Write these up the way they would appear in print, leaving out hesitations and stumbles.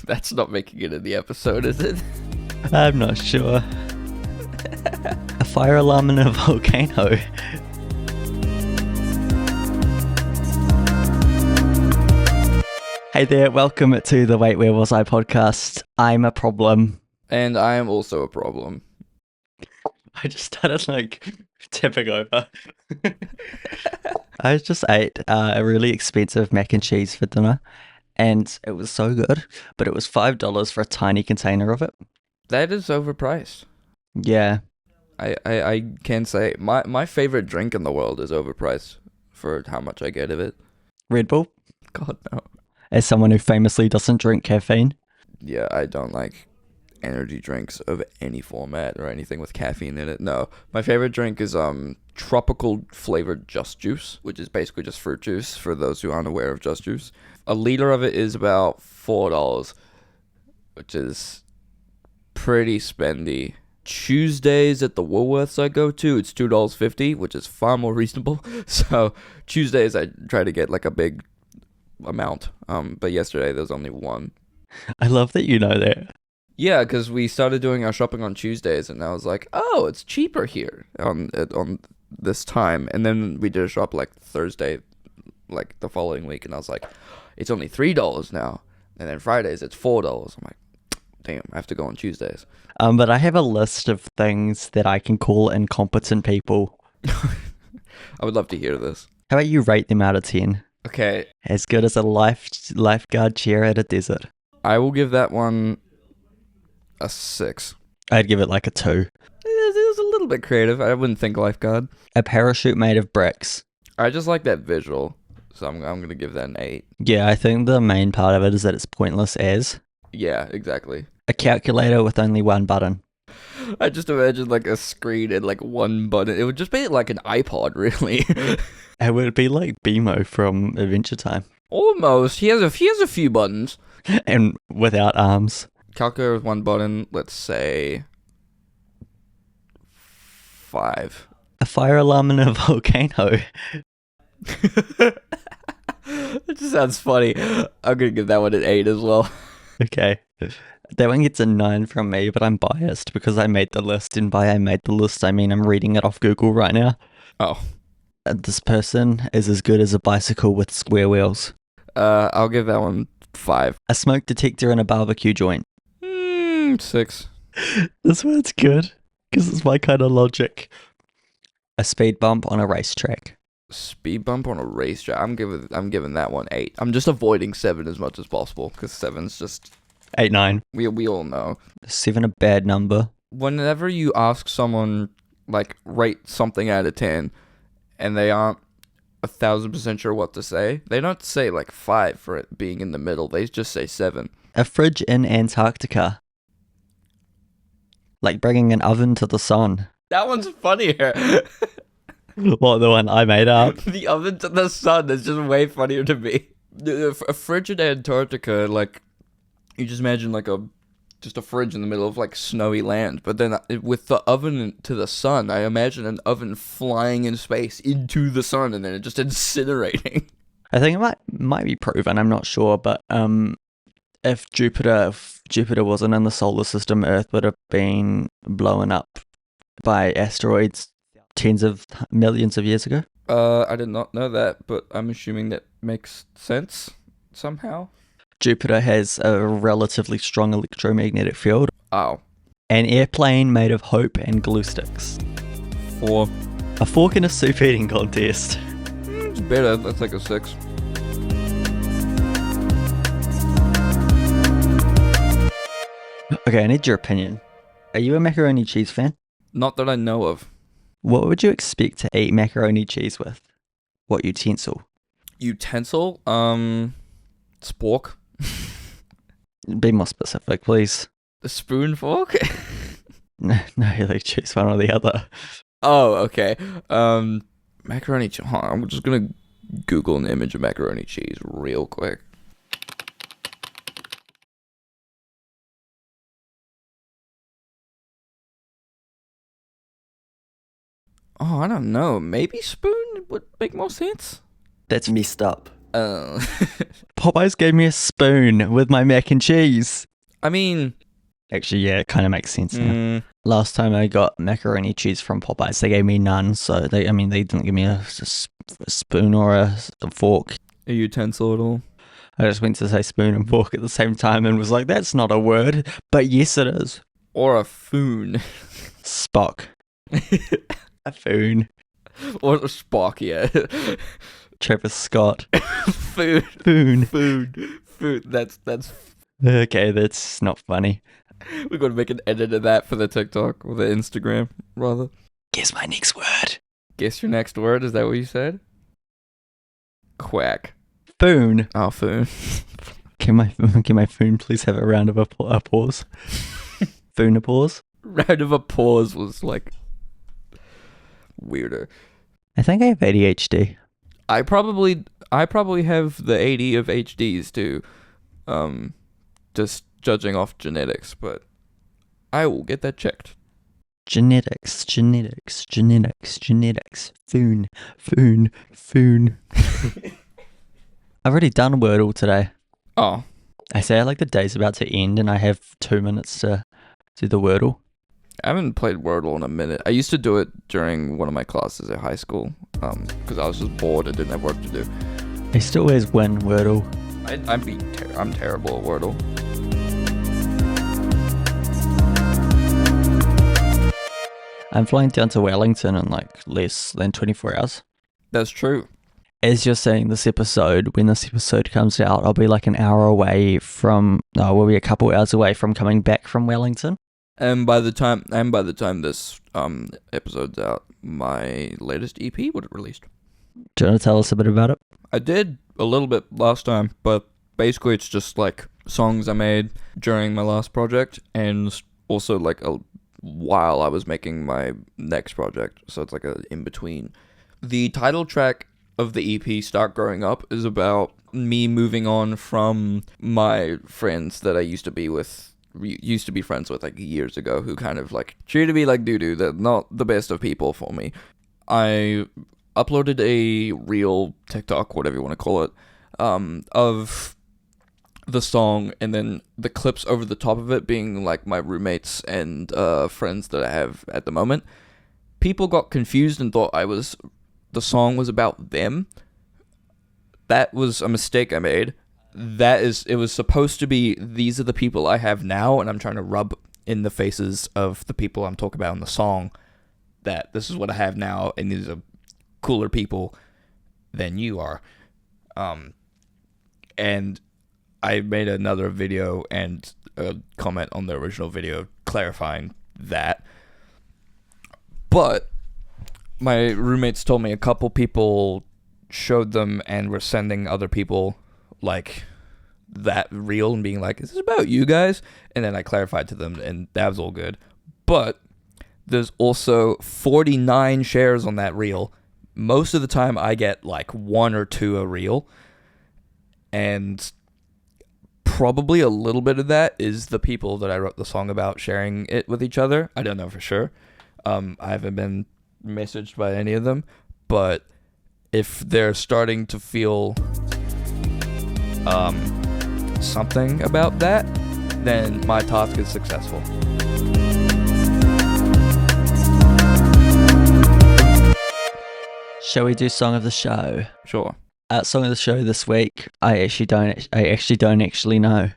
That's not making it in the episode, is it? I'm not sure. A fire alarm in a volcano. Hey there, welcome to the Wait Where Was I podcast. I'm a problem. And I am also a problem. I just started tipping over. I just ate a really expensive mac and cheese for dinner, and it was so good, but it was $5 for a tiny container of it. That is overpriced. Yeah. I can say my favorite drink in the world is overpriced for how much I get of it. Red Bull? God, no. As someone who famously doesn't drink caffeine. Yeah, I don't like energy drinks of any format or anything with caffeine in it. No, my favorite drink is tropical flavored Just Juice, which is basically just fruit juice for those who aren't aware of Just Juice. A liter of it is about $4, which is pretty spendy. Tuesdays at the Woolworths I go to, it's $2.50, which is far more reasonable. So Tuesdays I try to get like a big amount, but yesterday there was only one. I love that you know that. Yeah, because we started doing our shopping on Tuesdays, and I was like, oh, it's cheaper here on this time. And then we did a shop like Thursday, like the following week, and I was like, it's only $3 now. And then Fridays it's $4. I'm like, damn, I have to go on Tuesdays. But I have a list of things that I can call incompetent people. I would love to hear this. How about you rate them out of 10? Okay. As good as a lifeguard chair at a desert. I will give that one a 6. I'd give it like a 2. It was a little bit creative. I wouldn't think lifeguard. A parachute made of bricks. I just like that visual, so I'm going to give that an 8. Yeah, I think the main part of it is that it's pointless as. Yeah, exactly. A calculator with only one button. I just imagine like a screen and like one button. It would just be like an iPod, really. It would be like BMO from Adventure Time. Almost. He has a few buttons. And without arms. Calculator with one button. Let's say 5. A fire alarm in a volcano. It just sounds funny. I'm gonna give that one an 8 as well. Okay. That one gets a 9 from me, but I'm biased because I made the list, and by I made the list, I mean I'm reading it off Google right now. Oh. This person is as good as a bicycle with square wheels. I'll give that one 5. A smoke detector in a barbecue joint. 6. This one's good, because it's my kind of logic. A speed bump on a racetrack. Speed bump on a racetrack. I'm giving that one 8. I'm just avoiding 7 as much as possible, because 7's just... 8, 9. We all know. 7 a bad number. Whenever you ask someone, like, rate something out of 10, and they aren't 1,000% sure what to say, they don't say, like, 5 for it being in the middle. They just say 7. A fridge in Antarctica. Like bringing an oven to the sun. That one's funnier. What, the one I made up? The oven to the sun is just way funnier to me. A fridge in Antarctica, like, you just imagine, like, just a fridge in the middle of, like, snowy land. But then with the oven to the sun, I imagine an oven flying in space into the sun and then it just incinerating. I think it might be proven, I'm not sure, but if Jupiter wasn't in the solar system, Earth would have been blown up by asteroids tens of millions of years ago. I did not know that, but I'm assuming that makes sense somehow. Jupiter has a relatively strong electromagnetic field. Oh. An airplane made of hope and glue sticks. 4. A fork in a soup eating contest. It's better. That's like a 6. Okay, I need your opinion. Are you a macaroni and cheese fan? Not that I know of. What would you expect to eat macaroni and cheese with? What utensil? Utensil? Spork. Be more specific, please. A spoon fork? No, like choose one or the other. Oh, okay. Macaroni cheese. I'm just gonna Google an image of macaroni cheese real quick. Oh, I don't know. Maybe spoon would make more sense. That's messed up. Uh, Popeyes gave me a spoon with my mac and cheese. I mean, Actually, yeah, it kind of makes sense now. mm, Last time I got macaroni and cheese from Popeyes, they gave me none. So they didn't give me a spoon or a fork. a utensil at all. I just went to say spoon and fork at the same time and was like, that's not a word. But yes, it is. Or a foon. Spock. A foon. Or a Spock, yeah. Travis Scott. Foon. Foon. Food. Food. That's Okay, that's not funny. we're gonna make an edit of that for the TikTok or the Instagram, rather. Guess my next word. Guess your next word, is that what you said? Quack. Foon. Oh, foon. Can my foon please have a round of applause? Foon applause? Round of applause was like weirder. I think I have ADHD. I probably have the 80 of HDs too. Just judging off genetics, but I will get that checked. Genetics. Foon. I've already done Wordle today. Oh, I say like the day's about to end and I have 2 minutes to do the Wordle. I haven't played Wordle in a minute. I used to do it during one of my classes at high school, because I was just bored and didn't have work to do. I still always win Wordle. I'm terrible at Wordle. I'm flying down to Wellington in like less than 24 hours. That's true. As you're saying this episode, when this episode comes out, I'll be like an hour away from, no, we'll be a couple hours away from coming back from Wellington. And by the time this episode's out, my latest EP would have released. Do you want to tell us a bit about it? I did a little bit last time, but basically it's just like songs I made during my last project and also like while I was making my next project. So it's like a in between. The title track of the EP, Start Growing Up, is about me moving on from my friends that I used to be friends with like years ago, who kind of like treated me like doo-doo. They're not the best of people for me. I uploaded a reel, TikTok, whatever you want to call it, of the song, and then the clips over the top of it being like my roommates and friends that I have at the moment. People got confused and thought the song was about them. That was a mistake I made. It was supposed to be, these are the people I have now, and I'm trying to rub in the faces of the people I'm talking about in the song that this is what I have now, and these are cooler people than you are. And I made another video and a comment on the original video clarifying that. But my roommates told me a couple people showed them and were sending other people like that reel and being like, is this about you guys? And then I clarified to them, and that was all good. But there's also 49 shares on that reel. Most of the time I get like 1 or 2 a reel, and probably a little bit of that is the people that I wrote the song about sharing it with each other. I don't know for sure. I haven't been messaged by any of them, but if they're starting to feel something about that, then my task is successful. Shall we do song of the show? Sure. Song of the show this week. I actually don't actually know.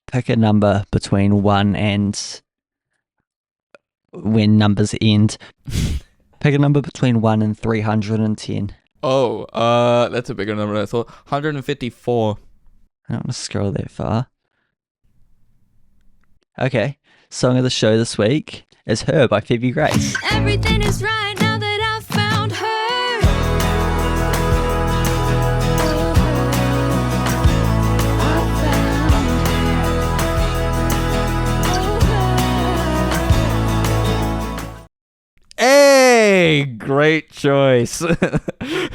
Pick a number between 1 and when numbers end. Pick a number between 1 and 310. Oh, that's a bigger number than I thought. 154. I don't want to scroll that far. Okay. Song of the show this week is Her by Phoebe Grace. Everything is right now that I've found her. Hey, great choice.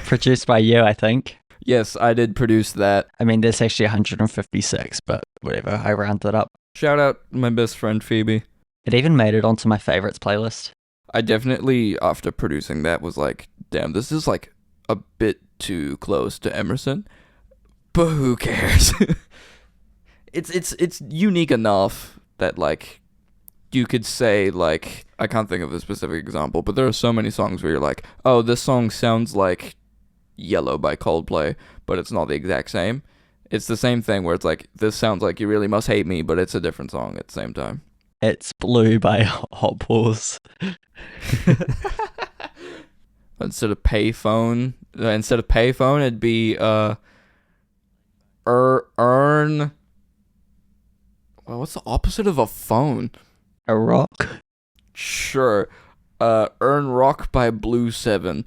Produced by you, I think. Yes, I did produce that. I mean, there's actually 156, but whatever. I rounded up. Shout out my best friend Phoebe. It even made it onto my favorites playlist. I definitely, after producing that, was like, damn, this is like a bit too close to Emerson, but who cares? It's unique enough that like you could say like I can't think of a specific example, but there are so many songs where you're like, oh, this song sounds like Yellow by Coldplay, but it's not the exact same. It's the same thing where it's like, this sounds like You Really Must Hate Me, but it's a different song at the same time. It's Blue by Hot Paws. Instead of payphone, it'd be earn. Well, what's the opposite of a phone? A rock. Sure. Earn Rock by Blue 7.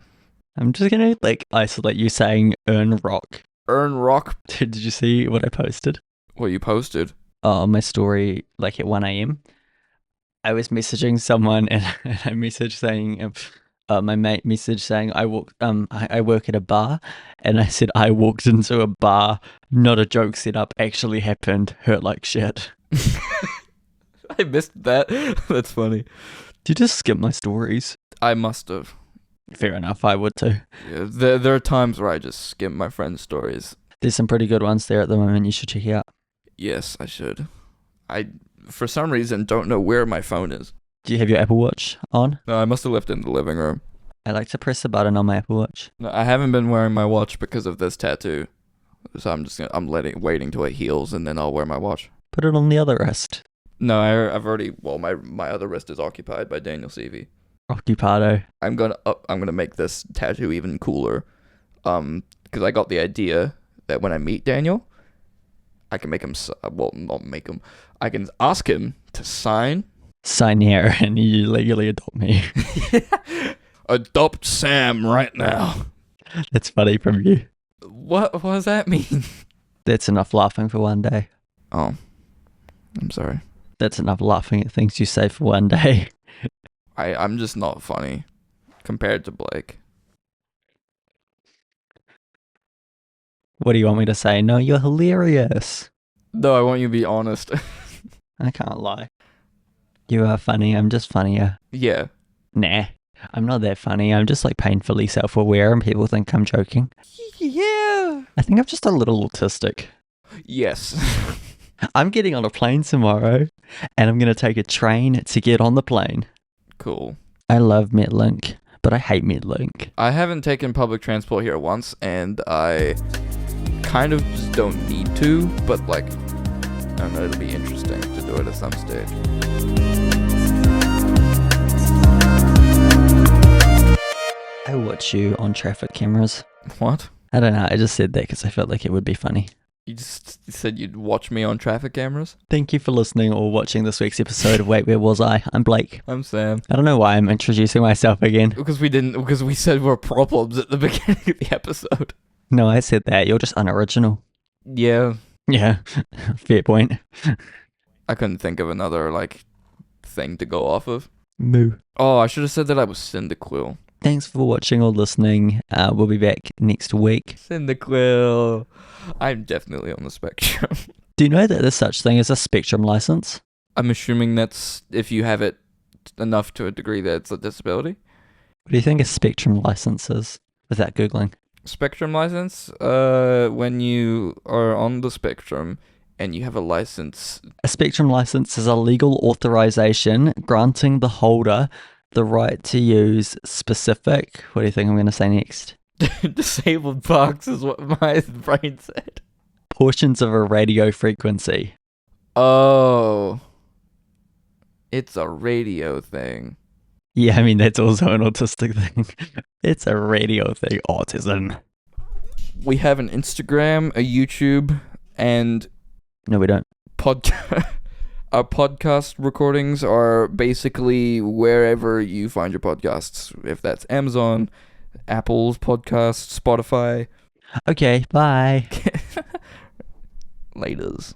I'm just gonna like isolate you saying earn rock. Earn Rock. Did you see what I posted? What you posted? Oh, my story, like at 1 a.m. I was messaging someone and I messaged saying, my mate messaged saying, I work at a bar, and I said, I walked into a bar, not a joke set up, actually happened, hurt like shit. I missed that. That's funny. Did you just skip my stories? I must have. Fair enough, I would too. Yeah, there are times where I just skim my friends' stories. There's some pretty good ones there at the moment, you should check out. Yes, I should. I, for some reason, don't know where my phone is. Do you have your Apple Watch on? No, I must have left it in the living room. I like to press the button on my Apple Watch. No, I haven't been wearing my watch because of this tattoo. So I'm waiting till it heals and then I'll wear my watch. Put it on the other wrist. No, I've already. Well, my other wrist is occupied by Daniel Seavey. Occupado. I'm gonna make this tattoo even cooler, because I got the idea that when I meet Daniel, I can make him. Well, not make him. I can ask him to sign. Sign here and you legally adopt me. Adopt Sam right now. That's funny from you. What does that mean? That's enough laughing for one day. Oh, I'm sorry. That's enough laughing at things you say for one day. I'm just not funny compared to Blake. What do you want me to say? No, you're hilarious. No, I want you to be honest. I can't lie. You are funny. I'm just funnier. Yeah. Nah, I'm not that funny. I'm just like painfully self-aware and people think I'm joking. Yeah. I think I'm just a little autistic. Yes. I'm getting on a plane tomorrow and I'm going to take a train to get on the plane. Cool. I love MetLink, but I hate MetLink. I haven't taken public transport here once, and I kind of just don't need to, but like, I don't know, it'll be interesting to do it at some stage. I watch you on traffic cameras. What? I don't know, I just said that because I felt like it would be funny. You just said you'd watch me on traffic cameras? Thank you for listening or watching this week's episode of Wait, Where Was I? I'm Blake. I'm Sam. I don't know why I'm introducing myself again. Because we said we're problems at the beginning of the episode. No, I said that. You're just unoriginal. Yeah. Yeah, fair point. I couldn't think of another, like, thing to go off of. Moo. Oh, I should have said that I was Cyndaquil. Thanks for watching or listening. We'll be back next week. Cyndaquil. I'm definitely on the spectrum. Do you know that there's such thing as a spectrum license? I'm assuming that's if you have it enough to a degree that it's a disability. What do you think a spectrum license is? Without Googling. Spectrum license? When you are on the spectrum and you have a license. A spectrum license is a legal authorization granting the holder the right to use specific... What do you think I'm going to say next? Disabled parks is what my brain said. Portions of a radio frequency. Oh. It's a radio thing. Yeah, I mean, that's also an autistic thing. It's a radio thing. Autism. We have an Instagram, a YouTube, and... No, we don't. Our podcast recordings are basically wherever you find your podcasts. If that's Amazon, Apple's podcast, Spotify. Okay, bye. Laters.